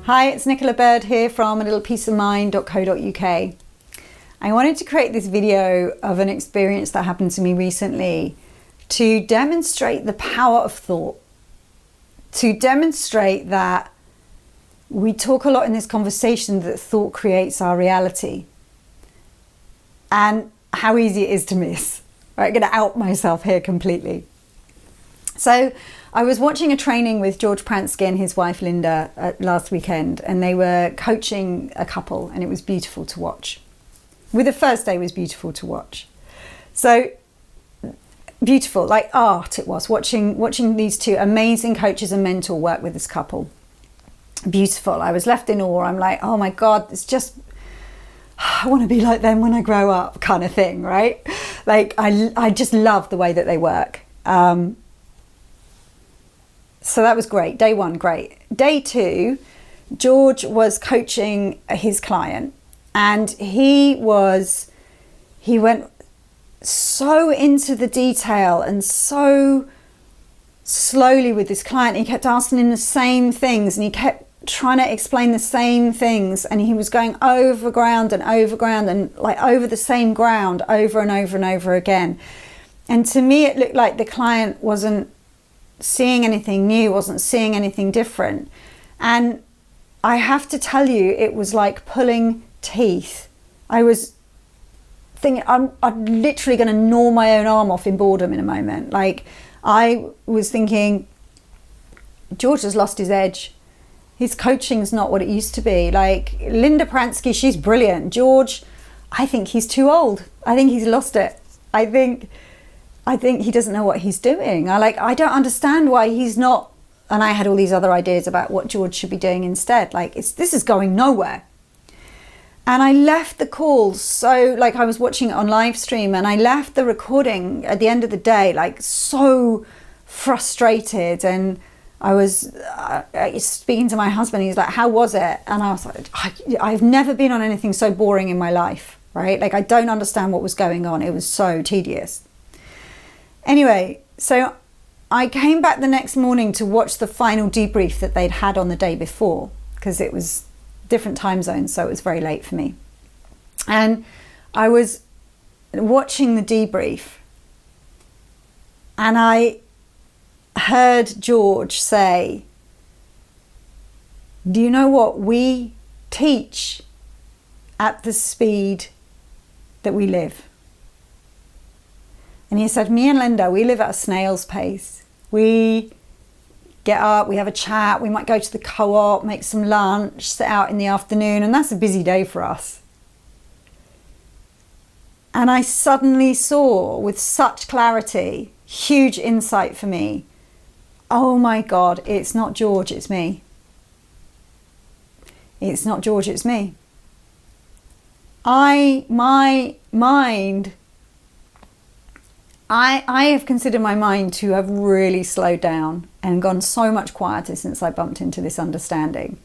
Hi, it's Nicola Bird here from alittlepeaceofmind.co.uk. I wanted to create this video of an experience that happened to me recently to demonstrate the power of thought, to demonstrate that we talk a lot in this conversation that thought creates our reality and how easy it is to miss. Right, I'm going to out myself here completely. So I was watching a training with George Pransky and his wife Linda last weekend, and they were coaching a couple, and it was beautiful to watch. With the first day was beautiful to watch. So beautiful, like art it was, watching these two amazing coaches and mentor work with this couple. Beautiful. I was left in awe. I'm like, oh my God, it's just, I want to be like them when I grow up kind of thing, right? Like I just love the way that they work. So that was great. Day one, great. Day two, George was coaching his client, and he went so into the detail and so slowly with this client. He kept asking him the same things, and he kept trying to explain the same things, and he was going over ground and like over the same ground over and over and over again. And to me, it looked like the client wasn't seeing anything new, wasn't seeing anything different. And I have to tell you, it was like pulling teeth. I was thinking, I'm literally going to gnaw my own arm off in boredom in a moment. Like, I was thinking, George has lost his edge. His coaching's not what it used to be. Like, Linda Pransky, she's brilliant. George, I think he's too old. I think he's lost it. I think he doesn't know what he's doing. I don't understand why he's not. And I had all these other ideas about what George should be doing instead. Like, this is going nowhere. And I left the call, so like I was watching it on live stream, and I left the recording at the end of the day, like so frustrated. And I was speaking to my husband. He's like, how was it? And I was like, I've never been on anything so boring in my life, right? Like, I don't understand what was going on. It was so tedious. Anyway, so I came back the next morning to watch the final debrief that they'd had on the day before, because it was different time zones, so it was very late for me. And I was watching the debrief, and I heard George say, do you know what? We teach at the speed that we live. And he said, me and Linda, we live at a snail's pace. We get up, we have a chat, we might go to the co-op, make some lunch, sit out in the afternoon, and that's a busy day for us. And I suddenly saw with such clarity, huge insight for me, oh my God, it's not George, it's me. It's not George, it's me. My mind, I have considered my mind to have really slowed down and gone so much quieter since I bumped into this understanding.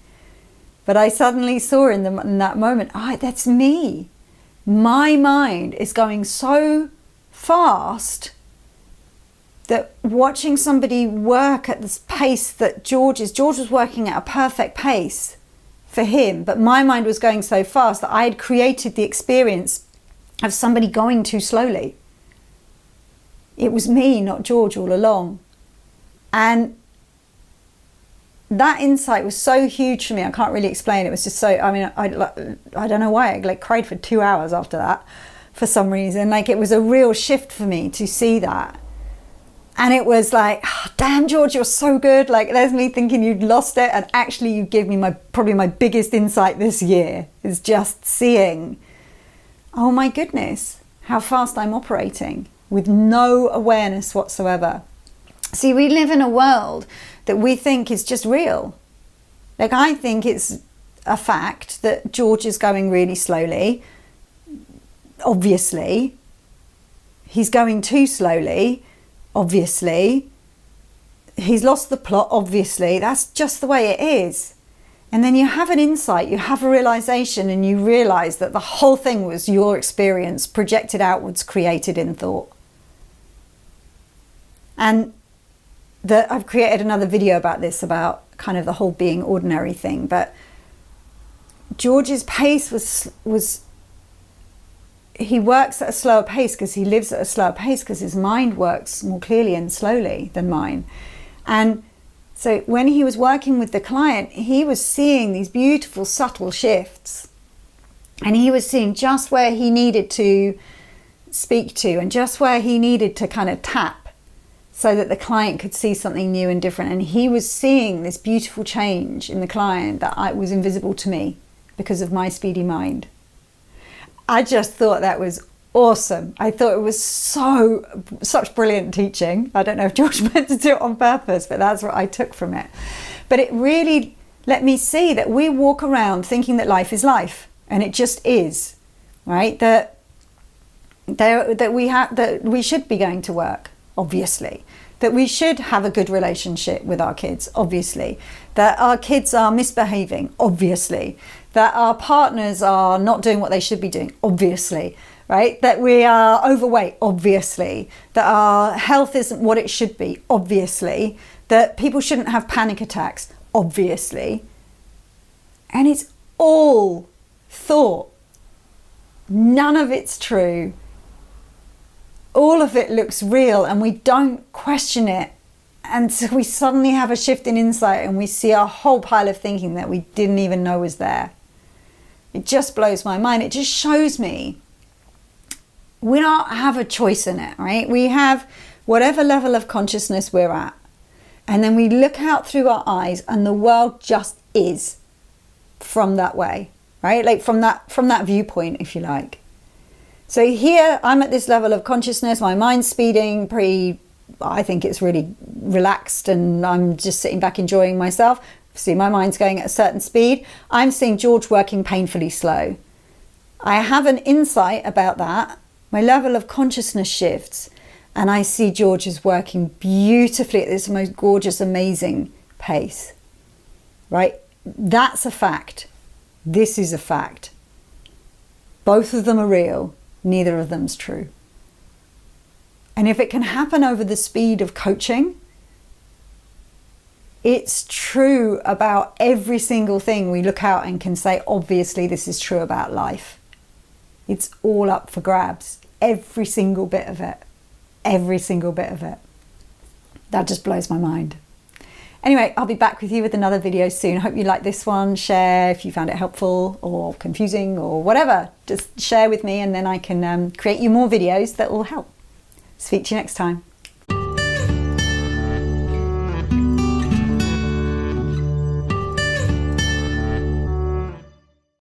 But I suddenly saw in that moment, that's me. My mind is going so fast that watching somebody work at this pace that George was working at a perfect pace for him, but my mind was going so fast that I had created the experience of somebody going too slowly. It was me, not George, all along. And that insight was so huge for me. I can't really explain. It was just so, I don't know why. I cried for 2 hours after that for some reason. Like, it was a real shift for me to see that. And it was like, damn, George, you're so good. Like, there's me thinking you'd lost it. And actually, you gave me probably my biggest insight this year, is just seeing, oh my goodness, how fast I'm operating with no awareness whatsoever. See, we live in a world that we think is just real. Like, I think it's a fact that George is going really slowly. Obviously. He's going too slowly. Obviously. He's lost the plot. Obviously. That's just the way it is. And then you have an insight, you have a realization, and you realize that the whole thing was your experience projected outwards, created in thought. And I've created another video about this, about kind of the whole being ordinary thing. But George's pace was he works at a slower pace because he lives at a slower pace because his mind works more clearly and slowly than mine. And so when he was working with the client, he was seeing these beautiful subtle shifts, and he was seeing just where he needed to speak to and just where he needed to kind of tap so that the client could see something new and different. And he was seeing this beautiful change in the client that was invisible to me because of my speedy mind. I just thought that was awesome. I thought it was such brilliant teaching. I don't know if George meant to do it on purpose, but that's what I took from it. But it really let me see that we walk around thinking that life is life, and it just is, right? That we should be going to work, obviously. That we should have a good relationship with our kids, obviously. That our kids are misbehaving, obviously. That our partners are not doing what they should be doing, obviously, right? That we are overweight, obviously. That our health isn't what it should be, obviously. That people shouldn't have panic attacks, obviously. And it's all thought. None of it's true. All of it looks real, and we don't question it. And so we suddenly have a shift in insight, and we see a whole pile of thinking that we didn't even know was there. It just blows my mind. It just shows me we don't have a choice in it, right? We have whatever level of consciousness we're at. And then we look out through our eyes, and the world just is from that way, right? Like from that viewpoint, if you like. So here I'm at this level of consciousness, my mind's speeding I think it's really relaxed, and I'm just sitting back enjoying myself. See, my mind's going at a certain speed. I'm seeing George working painfully slow. I have an insight about that. My level of consciousness shifts, and I see George is working beautifully at this most gorgeous, amazing pace, right? That's a fact. This is a fact. Both of them are real. Neither of them's true. And if it can happen over the speed of coaching, it's true about every single thing we look out and can say, obviously, this is true about life. It's all up for grabs. Every single bit of it. Every single bit of it. That just blows my mind. Anyway, I'll be back with you with another video soon. I hope you liked this one. Share if you found it helpful or confusing or whatever. Just share with me, and then I can create you more videos that will help. Speak to you next time.